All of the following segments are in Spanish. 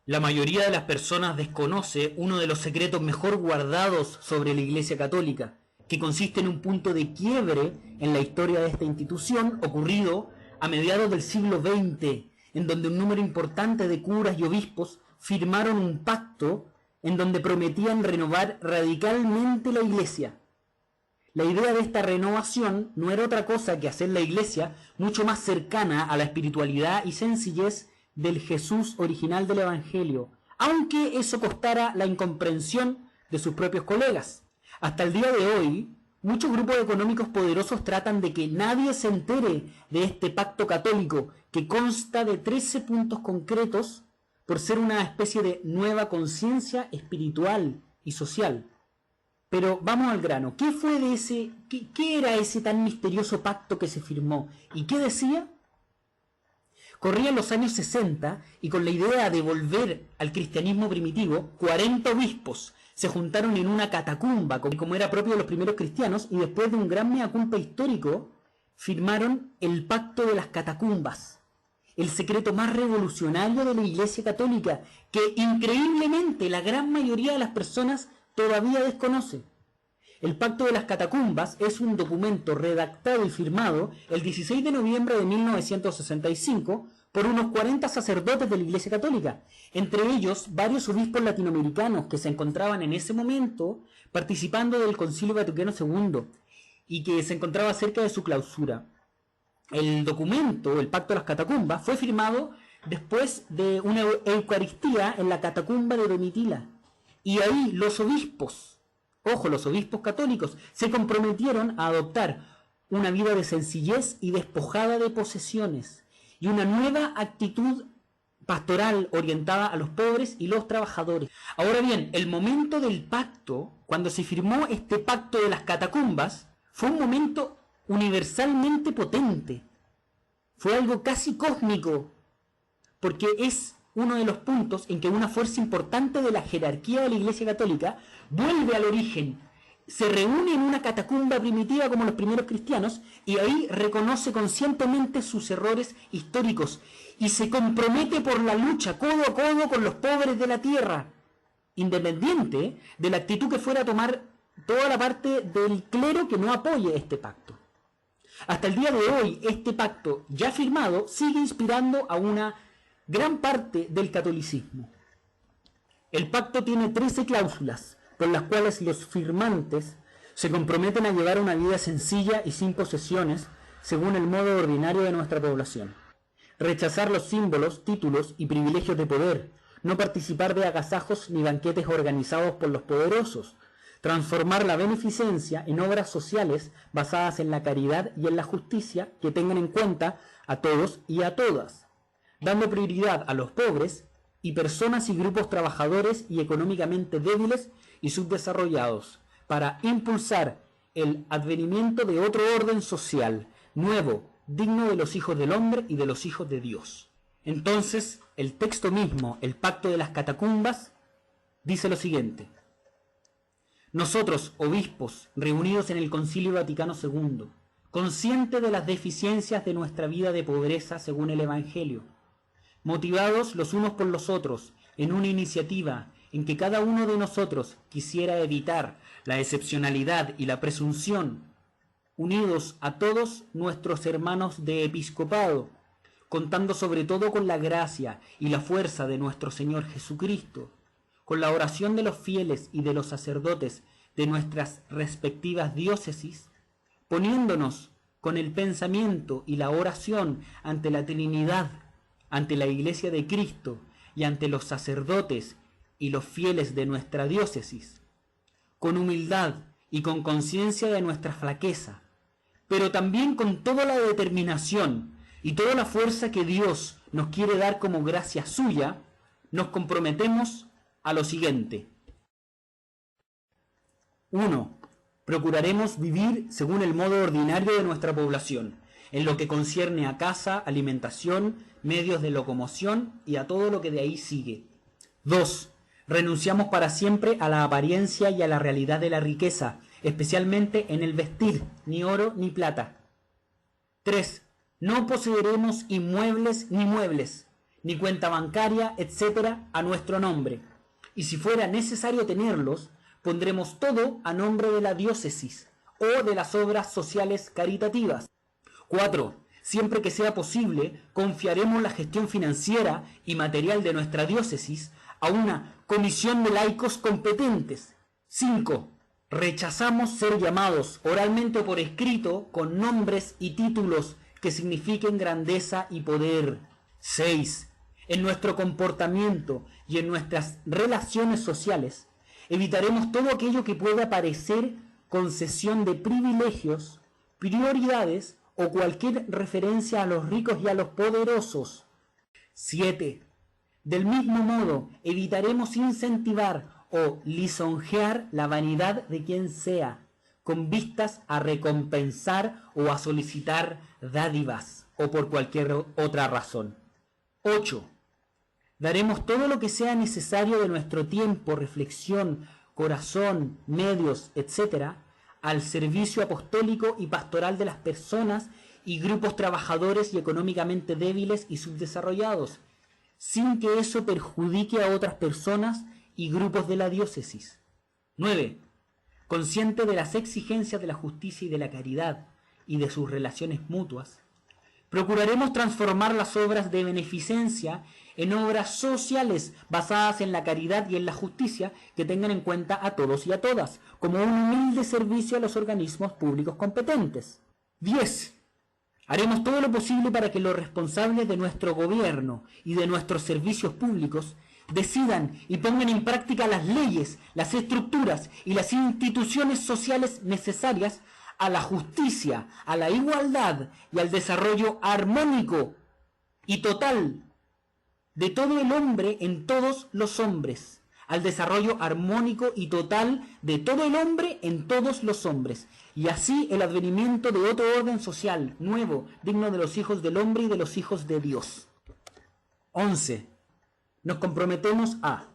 La mayoría de las personas desconoce uno de los secretos mejor guardados sobre la Iglesia Católica, que consiste en un punto de quiebre en la historia de esta institución ocurrido a mediados del siglo XX, en donde un número importante de curas y obispos firmaron un pacto en donde prometían renovar radicalmente la Iglesia. La idea de esta renovación no era otra cosa que hacer la Iglesia mucho más cercana a la espiritualidad y sencillez del Jesús original del Evangelio, aunque eso costara la incomprensión de sus propios colegas. Hasta el día de hoy, muchos grupos económicos poderosos tratan de que nadie se entere de este pacto católico, que consta de 13 puntos concretos, por ser una especie de nueva conciencia espiritual y social. Pero vamos al grano. ¿Qué fue de ese, qué era ese tan misterioso pacto que se firmó? ¿Y qué decía? Corrían los años 60 y con la idea de volver al cristianismo primitivo, 40 obispos se juntaron en una catacumba, como era propio de los primeros cristianos, y después de un gran mea culpa histórico, firmaron el Pacto de las Catacumbas, el secreto más revolucionario de la Iglesia Católica, que increíblemente la gran mayoría de las personas todavía desconoce. El Pacto de las Catacumbas es un documento redactado y firmado el 16 de noviembre de 1965 por unos 40 sacerdotes de la Iglesia Católica, entre ellos varios obispos latinoamericanos que se encontraban en ese momento participando del Concilio Vaticano II y que se encontraba cerca de su clausura. El documento, el Pacto de las Catacumbas, fue firmado después de una Eucaristía en la catacumba de Domitila, y ahí los obispos, los obispos católicos, se comprometieron a adoptar una vida de sencillez y despojada de posesiones, y una nueva actitud pastoral orientada a los pobres y los trabajadores. Ahora bien, el momento del pacto, cuando se firmó este Pacto de las Catacumbas, fue un momento universalmente potente. Fue algo casi cósmico, porque es uno de los puntos en que una fuerza importante de la jerarquía de la Iglesia Católica vuelve al origen, se reúne en una catacumba primitiva como los primeros cristianos y ahí reconoce conscientemente sus errores históricos y se compromete por la lucha codo a codo con los pobres de la tierra, independiente de la actitud que fuera a tomar toda la parte del clero que no apoye este pacto. Hasta el día de hoy, este pacto ya firmado sigue inspirando a una gran parte del catolicismo. El pacto tiene 13 cláusulas, por las cuales los firmantes se comprometen a llevar una vida sencilla y sin posesiones, según el modo ordinario de nuestra población. Rechazar los símbolos, títulos y privilegios de poder, no participar de agasajos ni banquetes organizados por los poderosos, transformar la beneficencia en obras sociales basadas en la caridad y en la justicia que tengan en cuenta a todos y a todas, dando prioridad a los pobres y personas y grupos trabajadores y económicamente débiles y subdesarrollados, para impulsar el advenimiento de otro orden social, nuevo, digno de los hijos del hombre y de los hijos de Dios. Entonces, el texto mismo, el Pacto de las Catacumbas, dice lo siguiente: nosotros, obispos, reunidos en el Concilio Vaticano II, conscientes de las deficiencias de nuestra vida de pobreza según el Evangelio, motivados los unos por los otros en una iniciativa en que cada uno de nosotros quisiera evitar la excepcionalidad y la presunción, unidos a todos nuestros hermanos de episcopado, contando sobre todo con la gracia y la fuerza de nuestro Señor Jesucristo, con la oración de los fieles y de los sacerdotes de nuestras respectivas diócesis, poniéndonos con el pensamiento y la oración ante la Trinidad, ante la Iglesia de Cristo y ante los sacerdotes y los fieles de nuestra diócesis, con humildad y con conciencia de nuestra flaqueza, pero también con toda la determinación y toda la fuerza que Dios nos quiere dar como gracia suya, nos comprometemos a lo siguiente. 1. Procuraremos vivir según el modo ordinario de nuestra población, en lo que concierne a casa, alimentación, medios de locomoción y a todo lo que de ahí sigue. 2. Renunciamos para siempre a la apariencia y a la realidad de la riqueza, especialmente en el vestir, ni oro ni plata. 3. No poseeremos inmuebles ni muebles, ni cuenta bancaria, etcétera, a nuestro nombre. Y si fuera necesario tenerlos, pondremos todo a nombre de la diócesis o de las obras sociales caritativas. 4. Siempre que sea posible, confiaremos la gestión financiera y material de nuestra diócesis a una comisión de laicos competentes. 5. Rechazamos ser llamados oralmente o por escrito con nombres y títulos que signifiquen grandeza y poder. 6. En nuestro comportamiento y en nuestras relaciones sociales, evitaremos todo aquello que pueda parecer concesión de privilegios, prioridades o cualquier referencia a los ricos y a los poderosos. 7. Del mismo modo, evitaremos incentivar o lisonjear la vanidad de quien sea, con vistas a recompensar o a solicitar dádivas o por cualquier otra razón. 8. Daremos todo lo que sea necesario de nuestro tiempo, reflexión, corazón, medios, etc., al servicio apostólico y pastoral de las personas y grupos trabajadores y económicamente débiles y subdesarrollados, sin que eso perjudique a otras personas y grupos de la diócesis. 9. Consciente de las exigencias de la justicia y de la caridad y de sus relaciones mutuas, procuraremos transformar las obras de beneficencia en obras sociales basadas en la caridad y en la justicia que tengan en cuenta a todos y a todas, como un humilde servicio a los organismos públicos competentes. 10. Haremos todo lo posible para que los responsables de nuestro gobierno y de nuestros servicios públicos decidan y pongan en práctica las leyes, las estructuras y las instituciones sociales necesarias a la justicia, a la igualdad y al desarrollo armónico y total de todo el hombre en todos los hombres, al desarrollo armónico y total de todo el hombre en todos los hombres, y así el advenimiento de otro orden social, nuevo, digno de los hijos del hombre y de los hijos de Dios. 11. Nos comprometemos a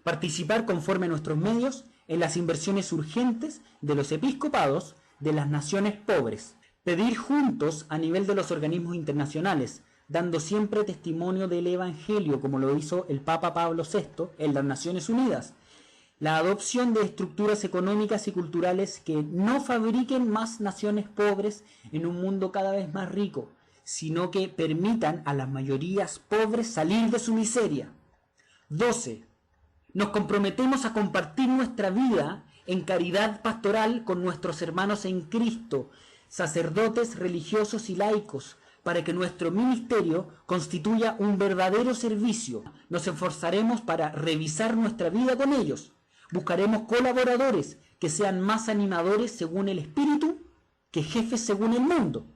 participar conforme a nuestros medios en las inversiones urgentes de los episcopados de las naciones pobres, pedir juntos a nivel de los organismos internacionales, dando siempre testimonio del Evangelio, como lo hizo el Papa Pablo VI en las Naciones Unidas, la adopción de estructuras económicas y culturales que no fabriquen más naciones pobres en un mundo cada vez más rico, sino que permitan a las mayorías pobres salir de su miseria. 12. Nos comprometemos a compartir nuestra vida en caridad pastoral con nuestros hermanos en Cristo, sacerdotes, religiosos y laicos, para que nuestro ministerio constituya un verdadero servicio. Nos esforzaremos para revisar nuestra vida con ellos. Buscaremos colaboradores que sean más animadores según el espíritu que jefes según el mundo.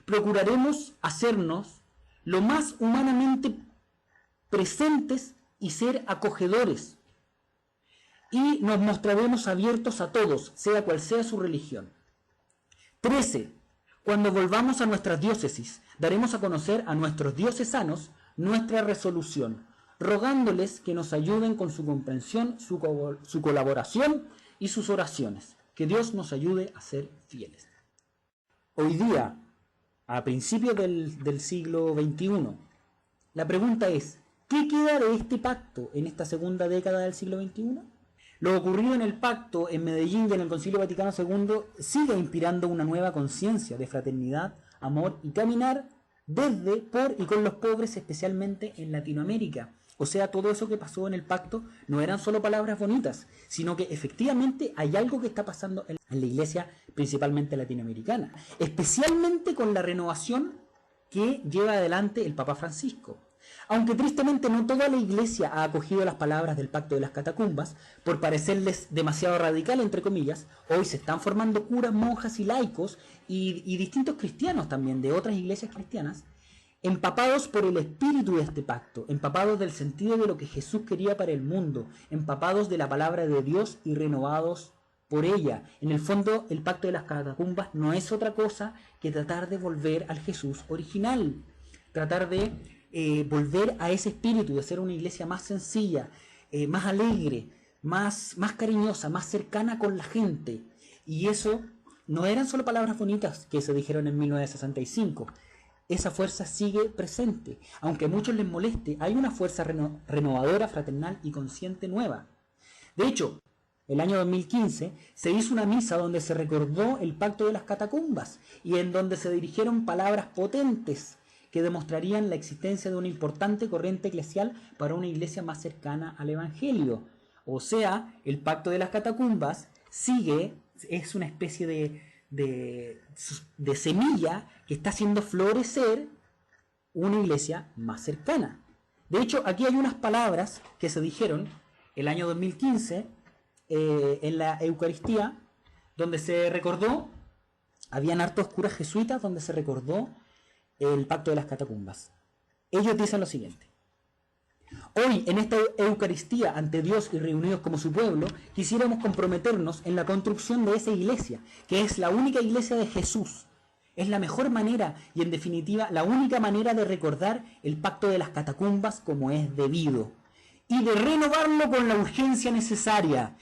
Procuraremos hacernos lo más humanamente presentes y ser acogedores. Y nos mostraremos abiertos a todos, sea cual sea su religión. 13. Cuando volvamos a nuestras diócesis, daremos a conocer a nuestros diocesanos nuestra resolución, rogándoles que nos ayuden con su comprensión, su colaboración y sus oraciones. Que Dios nos ayude a ser fieles. Hoy día, a principios del siglo XXI, la pregunta es, ¿qué queda de este pacto en esta segunda década del siglo XXI? Lo ocurrido en el pacto en Medellín y en el Concilio Vaticano II sigue inspirando una nueva conciencia de fraternidad, amor y caminar desde, por y con los pobres, especialmente en Latinoamérica. O sea, todo eso que pasó en el pacto no eran solo palabras bonitas, sino que efectivamente hay algo que está pasando en la iglesia, principalmente latinoamericana, especialmente con la renovación que lleva adelante el Papa Francisco. Aunque tristemente no toda la iglesia ha acogido las palabras del pacto de las catacumbas, por parecerles demasiado radical, entre comillas, hoy se están formando curas, monjas y laicos y distintos cristianos también de otras iglesias cristianas, empapados por el espíritu de este pacto, empapados del sentido de lo que Jesús quería para el mundo, empapados de la palabra de Dios y renovados por ella. En el fondo, el pacto de las catacumbas no es otra cosa que tratar de volver al Jesús original, tratar de volver a ese espíritu de ser una iglesia más sencilla, más alegre, más cariñosa, más cercana con la gente. Y eso no eran solo palabras bonitas que se dijeron en 1965. esa fuerza sigue presente. Aunque a muchos les moleste, hay una fuerza renovadora, fraternal y consciente nueva. De hecho, el año 2015 se hizo una misa donde se recordó el pacto de las catacumbas y en donde se dirigieron palabras potentes que demostrarían la existencia de una importante corriente eclesial para una iglesia más cercana al Evangelio. O sea, el pacto de las catacumbas es una especie de semilla que está haciendo florecer una iglesia más cercana. De hecho, aquí hay unas palabras que se dijeron el año 2015 en la Eucaristía, donde se recordó, habían hartos curas jesuitas donde se recordó el pacto de las catacumbas. Ellos dicen lo siguiente: hoy, en esta Eucaristía, ante Dios y reunidos como su pueblo, quisiéramos comprometernos en la construcción de esa iglesia, que es la única iglesia de Jesús. Es la mejor manera y, en definitiva, la única manera de recordar el pacto de las catacumbas como es debido. Y de renovarlo con la urgencia necesaria.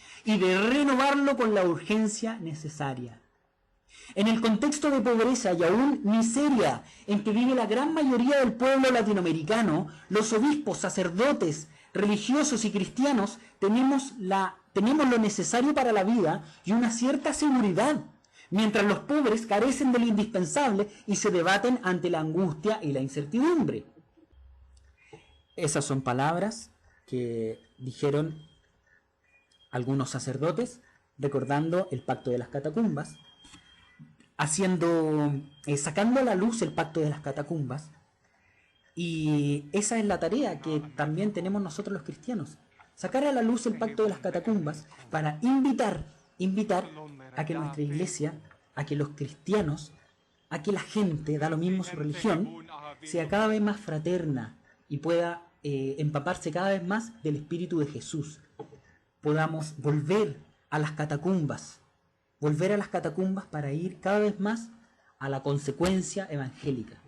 En el contexto de pobreza y aún miseria en que vive la gran mayoría del pueblo latinoamericano, los obispos, sacerdotes, religiosos y cristianos tenemos lo necesario para la vida y una cierta seguridad, mientras los pobres carecen de lo indispensable y se debaten ante la angustia y la incertidumbre. Esas son palabras que dijeron algunos sacerdotes recordando el pacto de las catacumbas, sacando a la luz el pacto de las catacumbas. Y esa es la tarea que también tenemos nosotros los cristianos: sacar a la luz el pacto de las catacumbas para invitar a que nuestra iglesia, a que los cristianos, a que la gente, da lo mismo su religión, sea cada vez más fraterna y pueda empaparse cada vez más del Espíritu de Jesús. Podamos volver a las catacumbas para ir cada vez más a la consecuencia evangélica.